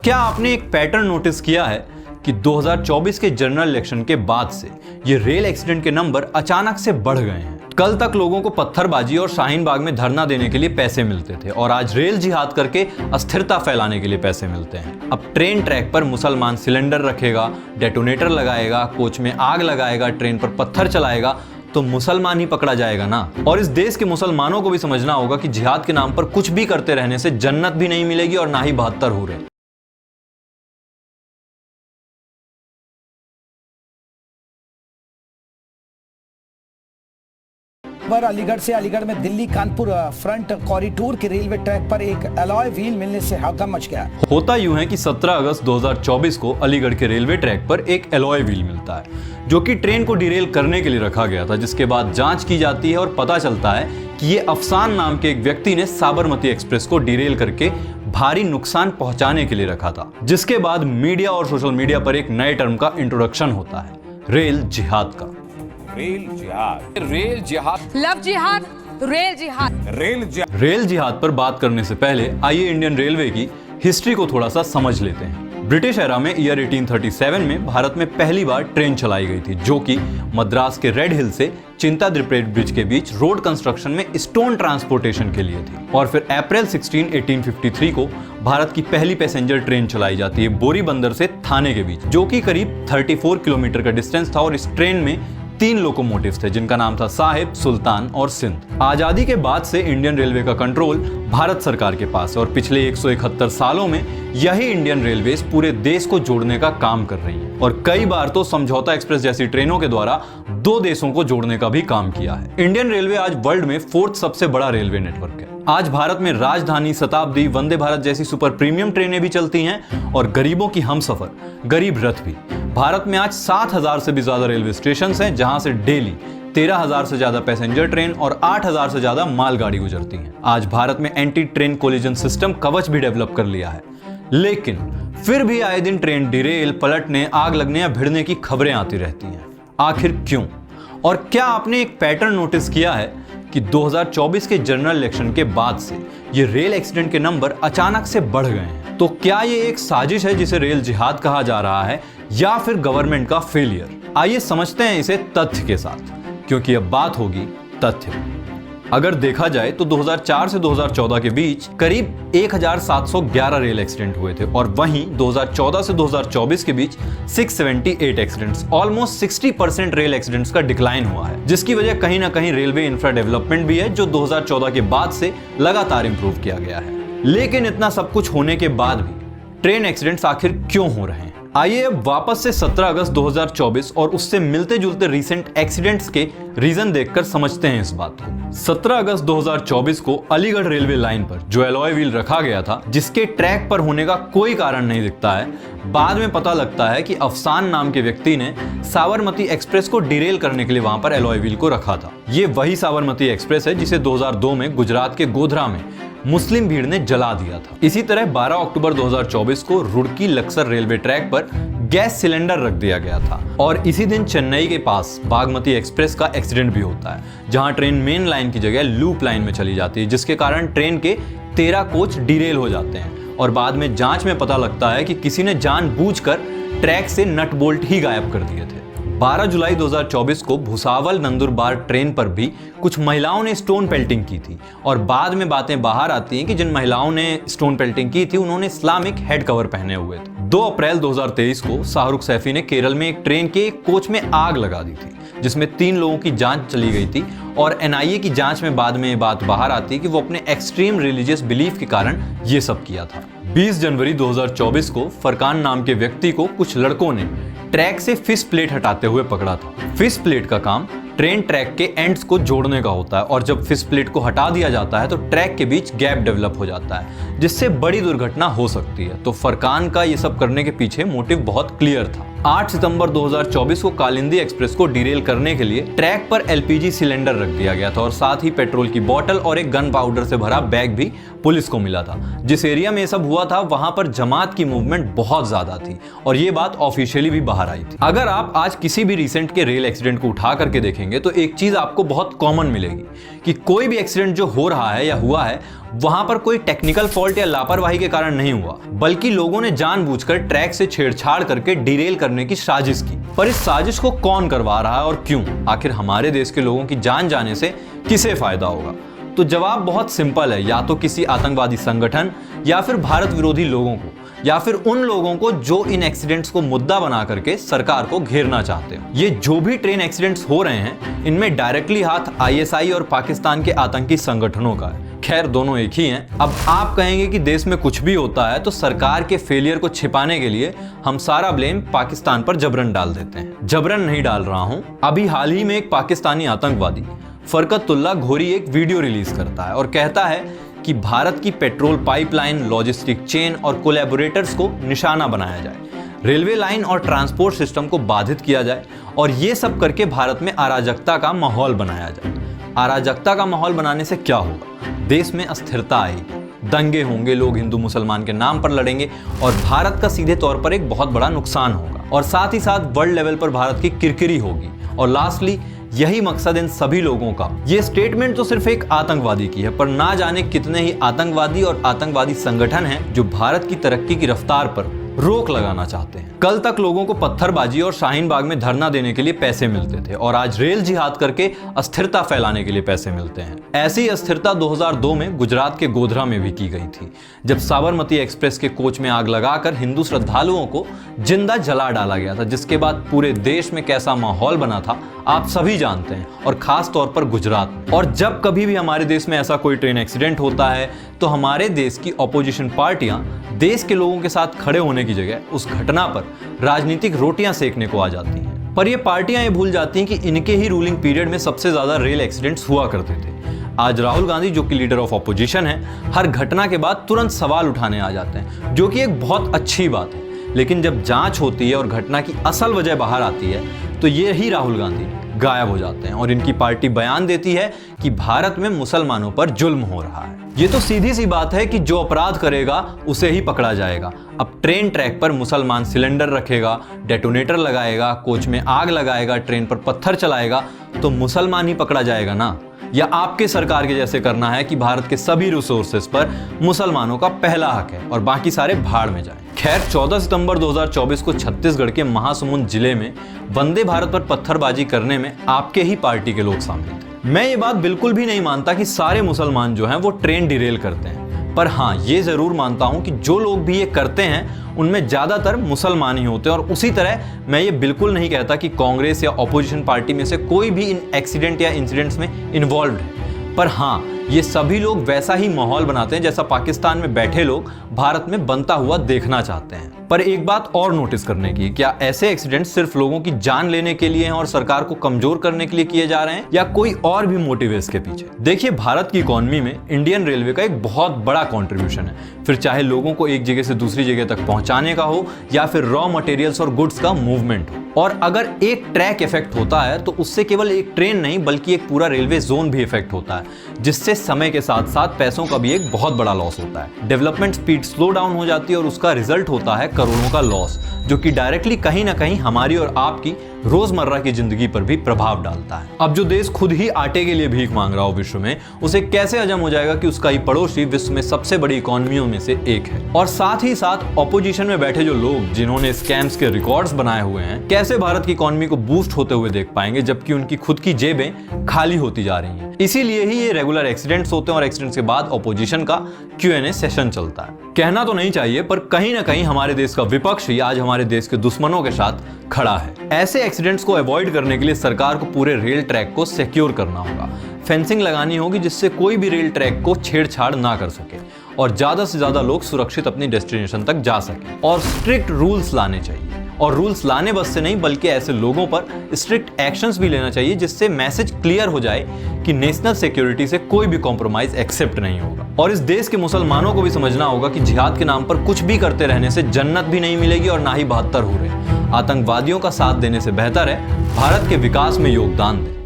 क्या आपने एक पैटर्न नोटिस किया है कि 2024 के जनरल इलेक्शन के बाद से ये रेल एक्सीडेंट के नंबर अचानक से बढ़ गए हैं। कल तक लोगों को पत्थरबाजी और शाहीन बाग में धरना देने के लिए पैसे मिलते थे और आज रेल जिहाद करके अस्थिरता फैलाने के लिए पैसे मिलते हैं। अब ट्रेन ट्रैक पर मुसलमान सिलेंडर रखेगा, डेटोनेटर लगाएगा, कोच में आग लगाएगा, ट्रेन पर पत्थर चलाएगा तो मुसलमान ही पकड़ा जाएगा ना। और इस देश के मुसलमानों को भी समझना होगा कि जिहाद के नाम पर कुछ भी करते रहने से जन्नत भी नहीं मिलेगी और ना ही 72 हूरें। अलीगढ़ से अलीगढ़ में दिल्ली कानपुर फ्रंट कॉरिडोर के रेलवे ट्रैक पर एक अलॉय व्हील मिलने से हड़कंप मच गया। होता यूं है कि 17 अगस्त 2024 को अलीगढ़ के रेलवे ट्रैक पर एक अलॉय व्हील मिलता है जो कि ट्रेन को डिरेल करने के लिए रखा गया था, जिसके बाद जांच की जाती है और पता चलता है कि ये अफसान नाम के एक व्यक्ति ने साबरमती एक्सप्रेस को डिरेल करके भारी नुकसान पहुंचाने के लिए रखा था। जिसके बाद मीडिया और सोशल मीडिया पर एक नए टर्म का इंट्रोडक्शन होता है, रेल जिहाद का। रेल जिहाद, लव जिहाद, रेल जिहाद। रेल जिहाद पर बात करने से पहले आइए इंडियन रेलवे की हिस्ट्री को थोड़ा सा समझ लेते हैं। ब्रिटिश एरा में ईयर 1837 में भारत में पहली बार ट्रेन चलाई गई थी, जो कि मद्रास के रेड हिल से चिंताद्रिपेट ब्रिज के बीच रोड कंस्ट्रक्शन में स्टोन ट्रांसपोर्टेशन के लिए थी। और फिर अप्रैल 16, 1853 को भारत की पहली पैसेंजर ट्रेन चलाई जाती है बोरी बंदर से थाने के बीच, जो कि करीब 34 किलोमीटर का डिस्टेंस था। और इस ट्रेन में 3 लोकोमोटिव्स थे जिनका नाम था साहिब, सुल्तान और सिंध। आजादी के बाद से इंडियन रेलवे का कंट्रोल भारत सरकार के पास है और पिछले 171 सालों में यही इंडियन रेलवेज पूरे देश को जोड़ने का काम कर रही है और कई बार तो समझौता एक्सप्रेस जैसी ट्रेनों के द्वारा 2 देशों को जोड़ने का भी काम किया है। इंडियन रेलवे आज वर्ल्ड में 4th सबसे बड़ा रेलवे नेटवर्क है। आज भारत में राजधानी, शताब्दी, वंदे भारत जैसी सुपर प्रीमियम ट्रेनें भी चलती हैं और गरीबों की हमसफर गरीब रथ भी। भारत में आज 7000 से भी ज्यादा रेलवे स्टेशन हैं जहां से डेली 13,000 से ज्यादा पैसेंजर ट्रेन और 8,000 से ज्यादा मालगाड़ी गुजरती हैं। आज भारत में एंटी ट्रेन कोलिजन सिस्टम कवच भी डेवलप कर लिया है, लेकिन फिर भी आए दिन ट्रेन डिरेल, पलटने, आग लगने या भिड़ने की खबरें आती रहती हैं। आखिर क्यों? और क्या आपने एक पैटर्न नोटिस किया है कि 2024 के जनरल इलेक्शन के बाद से ये रेल एक्सीडेंट के नंबर अचानक से बढ़ गए हैं? तो क्या ये एक साजिश है जिसे रेल जिहाद कहा जा रहा है या फिर गवर्नमेंट का फेलियर? आइए समझते हैं इसे तथ्य के साथ, क्योंकि अब बात होगी तथ्य की। अगर देखा जाए तो 2004 से 2014 के बीच करीब 1711 रेल एक्सीडेंट हुए थे और वहीं 2014 से 2024 के बीच 678 एक्सीडेंट्स, ऑलमोस्ट 60% रेल एक्सीडेंट्स का डिक्लाइन हुआ है, जिसकी वजह कहीं ना कहीं रेलवे इंफ्रा डेवलपमेंट भी है जो 2014 के बाद से लगातार इंप्रूव किया गया है। लेकिन इतना सब कुछ होने के बाद भी ट्रेन एक्सीडेंट्स आखिर क्यों हो रहे हैं? आइए अब वापस से 17 अगस्त 2024 और उससे मिलते जुलते रीसेंट एक्सीडेंट्स के रीजन देखकर समझते हैं इस बात को। 17 अगस्त 2024 को अलीगढ़ रेलवे लाइन पर जो अलॉय व्हील रखा गया था, जिसके ट्रैक पर होने का कोई कारण नहीं दिखता है, बाद में पता लगता है कि अफसान नाम के व्यक्ति ने साबरमती एक्सप्रेस को डिरेल करने के लिए वहां पर अलॉय व्हील को रखा था। ये वही साबरमती एक्सप्रेस है जिसे 2002 में गुजरात के गोधरा में मुस्लिम भीड़ ने जला दिया था। इसी तरह 12 अक्टूबर 2024 को रुड़की लक्सर रेलवे ट्रैक पर गैस सिलेंडर रख दिया गया था और इसी दिन चेन्नई के पास बागमती एक्सप्रेस का एक्सीडेंट भी होता है, जहां ट्रेन मेन लाइन की जगह लूप लाइन में चली जाती है, जिसके कारण ट्रेन के 13 कोच डिरेल हो जाते हैं और बाद में जांच में पता लगता है कि किसी ने जानबूझकर ट्रैक से नट बोल्ट ही गायब कर दिए थे। 12 जुलाई 2024 को भुसावल नंदुरबार ट्रेन पर भी कुछ महिलाओं ने स्टोन पेल्टिंग की थी और बाद में बातें बाहर आती हैं कि जिन महिलाओं ने स्टोन पेल्टिंग की थी उन्होंने इस्लामिक हेड कवर पहने हुए थे। 2 अप्रैल 2023 को शाहरुख सैफी ने केरल में एक ट्रेन के एक कोच में आग लगा दी थी, जिसमें 3 लोगों की जांच चली गई थी और NIA की जांच में बाद में ये बात बाहर आती है कि वो अपने एक्सट्रीम रिलीजियस बिलीफ के कारण ये सब किया था। 20 जनवरी 2024 को फरकान नाम के व्यक्ति को कुछ लड़कों ने ट्रैक से फिश प्लेट हटाते हुए पकड़ा था। फिश प्लेट का काम ट्रेन ट्रैक के एंड्स को जोड़ने का होता है और जब फिश प्लेट को हटा दिया जाता है तो ट्रैक के बीच गैप डेवलप हो जाता है, जिससे बड़ी दुर्घटना हो सकती है। तो फरकान का ये सब करने के पीछे मोटिव बहुत क्लियर था। 8 सितंबर 2024 को कालिंदी एक्सप्रेस को डिरेल करने के लिए ट्रैक पर LPG सिलेंडर रख दिया गया था और साथ ही पेट्रोल की बोतल और एक गन पाउडर से भरा बैग भी पुलिस को मिला था। जिस एरिया में ये सब हुआ था वहां पर जमात की मूवमेंट बहुत ज्यादा थी और ये बात ऑफिशियली भी बाहर आई थी। अगर आप आज किसी भी रिसेंट के रेल एक्सीडेंट को उठा करके देखेंगे तो एक चीज आपको बहुत कॉमन मिलेगी कि कोई भी एक्सीडेंट जो हो रहा है या हुआ है वहां पर कोई टेक्निकल फॉल्ट या लापरवाही के कारण नहीं हुआ, बल्कि लोगों ने जानबूझकर ट्रैक से छेड़छाड़ करके डिरेल करने की साजिश की। पर इस साजिश को कौन करवा रहा है और क्यों? आखिर हमारे देश के लोगों की जान जाने से किसे फायदा होगा? तो जवाब बहुत सिंपल है, या तो किसी आतंकवादी संगठन या फिर भारत विरोधी लोगों को, या फिर उन लोगों को जो इन एक्सीडेंट्स को मुद्दा बना करके सरकार को घेरना चाहते हो। ये जो भी ट्रेन एक्सीडेंट्स हो रहे हैं इनमें डायरेक्टली हाथ आईएसआई और पाकिस्तान के आतंकी संगठनों का है। खैर दोनों एक ही हैं। अब आप कहेंगे कि देश में कुछ भी होता है तो सरकार के फेलियर को छिपाने के लिए हम सारा ब्लेम पाकिस्तान पर जबरन डाल देते हैं। जबरन नहीं डाल रहा हूं। अभी हाल ही में एक पाकिस्तानी आतंकवादी फरकतुल्ला घोरी एक वीडियो रिलीज करता है और कहता है कि भारत की पेट्रोल पाइपलाइन, लॉजिस्टिक चेन और कोलैबोरेटर्स को निशाना बनाया जाए, रेलवे लाइन और ट्रांसपोर्ट सिस्टम को बाधित किया जाए और ये सब करके भारत में अराजकता का माहौल बनाया जाए। अराजकता का माहौल बनाने से क्या होगा? देश में अस्थिरता आएगी, दंगे होंगे, लोग हिंदू मुसलमान के नाम पर लड़ेंगे और भारत का सीधे तौर पर एक बहुत बड़ा नुकसान होगा और साथ ही साथ वर्ल्ड लेवल पर भारत की किरकिरी होगी। और लास्टली यही मकसद इन सभी लोगों का। ये स्टेटमेंट तो सिर्फ एक आतंकवादी की है, पर ना जाने कितने ही आतंकवादी और आतंकवादी संगठन हैं जो भारत की तरक्की की रफ्तार पर रोक लगाना चाहते हैं। कल तक लोगों को पत्थरबाजी और शाहीन बाग में धरना देने के लिए पैसे मिलते थे और आज रेल जिहाद करके अस्थिरता फैलाने के लिए पैसे मिलते हैं। ऐसी अस्थिरता 2002 में गुजरात के गोधरा में भी की गई थी, जब साबरमती एक्सप्रेस के कोच में आग लगाकर हिंदू श्रद्धालुओं को जिंदा जला डाला गया था, जिसके बाद पूरे देश में कैसा माहौल बना था आप सभी जानते हैं, और खास तौर पर गुजरात में। और जब कभी भी हमारे देश में ऐसा कोई ट्रेन एक्सीडेंट होता है तो हमारे देश की ऑपोजिशन पार्टियां देश के लोगों के साथ खड़े होने की जगह उस घटना पर राजनीतिक रोटियां सेकने को आ जाती हैं। पर ये पार्टियां ये भूल जाती हैं कि इनके ही रूलिंग पीरियड में सबसे ज्यादा रेल एक्सीडेंट्स हुआ करते थे। आज राहुल गांधी जो कि लीडर ऑफ ऑपोजिशन है, हर घटना के बाद तुरंत सवाल उठाने आ जाते हैं, जो कि एक बहुत अच्छी बात है। लेकिन जब जांच होती है और घटना की असल वजह बाहर आती है तो ये ही राहुल गांधी गायब हो जाते हैं और इनकी पार्टी बयान देती है कि भारत में मुसलमानों पर जुल्म हो रहा है। ये तो सीधी सी बात है कि जो अपराध करेगा उसे ही पकड़ा जाएगा। अब ट्रेन ट्रैक पर मुसलमान सिलेंडर रखेगा, डेटोनेटर लगाएगा, कोच में आग लगाएगा, ट्रेन पर पत्थर चलाएगा तो मुसलमान ही पकड़ा जाएगा ना? या आपके सरकार के जैसे करना है कि भारत के सभी रिसोर्सेज पर मुसलमानों का पहला हक है और बाकी सारे भाड़ में जाएं। खैर 14 सितंबर 2024 को छत्तीसगढ़ के महासमुंद जिले में वंदे भारत पर पत्थरबाजी करने में आपके ही पार्टी के लोग शामिल थे। मैं ये बात बिल्कुल भी नहीं मानता कि सारे मुसलमान जो हैं वो ट्रेन डिरेल करते हैं, पर हाँ ये जरूर मानता हूं कि जो लोग भी ये करते हैं उनमें ज्यादातर मुसलमान ही होते हैं। और उसी तरह मैं ये बिल्कुल नहीं कहता कि कांग्रेस या ऑपोजिशन पार्टी में से कोई भी इन एक्सीडेंट या इंसिडेंट्स में इन्वॉल्व्ड है, पर हाँ ये सभी लोग वैसा ही माहौल बनाते हैं जैसा पाकिस्तान में बैठे लोग भारत में बनता हुआ देखना चाहते हैं। पर एक बात और नोटिस करने की, क्या ऐसे एक्सीडेंट सिर्फ लोगों की जान लेने के लिए हैं और सरकार को कमजोर करने के लिए किए जा रहे हैं, या कोई और भी मोटिव है इसके पीछे? देखिए भारत की इकोनॉमी में इंडियन रेलवे का एक बहुत बड़ा कंट्रीब्यूशन है, फिर चाहे लोगों को एक जगह से दूसरी जगह तक पहुंचाने का हो या फिर रॉ मटेरियल्स और गुड्स का मूवमेंट हो। और अगर एक ट्रैक इफेक्ट होता है तो उससे केवल एक ट्रेन नहीं बल्कि एक पूरा रेलवे जोन भी इफेक्ट होता है, जिससे समय के साथ साथ पैसों का भी एक बहुत बड़ा लॉस होता है। डेवलपमेंट स्पीड स्लो डाउन हो जाती है और उसका रिजल्ट होता है करोड़ों का लॉस, जो कि डायरेक्टली कहीं ना कहीं हमारी और आपकी रोजमर्रा की जिंदगी पर भी प्रभाव डालता है। अब जो देश खुद ही आटे के लिए भीख मांग रहा हो विश्व में, उसे कैसे हजम हो जाएगा कि उसका ही पड़ोसी विश्व में सबसे बड़ी इकोनॉमियों में से एक है? और साथ ही साथ ऑपोजिशन में बैठे जो लोग जिन्होंने स्कैम्स के रिकॉर्ड्स बनाए हुए हैं, कैसे भारत की इकोनॉमी को बूस्ट होते हुए देख पाएंगे जबकि उनकी खुद की जेबें खाली होती जा रही हैं? इसीलिए ही ये रेगुलर एक्सीडेंट्स होते हैं और एक्सीडेंट्स के बाद ऑपोजिशन का Q&A सेशन चलता है। कहना तो नहीं चाहिए पर कहीं ना कहीं हमारे देश का विपक्ष ही आज हमारे देश के दुश्मनों के साथ खड़ा है। ऐसे एक्सीडेंट्स को अवॉइड करने के लिए सरकार को पूरे रेल ट्रैक को सिक्योर करना होगा, फेंसिंग लगानी होगी जिससे कोई भी रेल ट्रैक को छेड़छाड़ ना कर सके और ज्यादा से ज्यादा लोग सुरक्षित अपनी डेस्टिनेशन तक जा सके। और स्ट्रिक्ट रूल्स लाने चाहिए, और रूल्स लाने बस से नहीं बल्कि ऐसे लोगों पर स्ट्रिक्ट एक्शंस भी लेना चाहिए जिससे मैसेज क्लियर हो जाए कि नेशनल सिक्योरिटी से कोई भी कॉम्प्रोमाइज एक्सेप्ट नहीं होगा। और इस देश के मुसलमानों को भी समझना होगा कि जिहाद के नाम पर कुछ भी करते रहने से जन्नत भी नहीं मिलेगी और ना ही 72 हो रहे। आतंकवादियों का साथ देने से बेहतर है भारत के विकास में योगदान दें।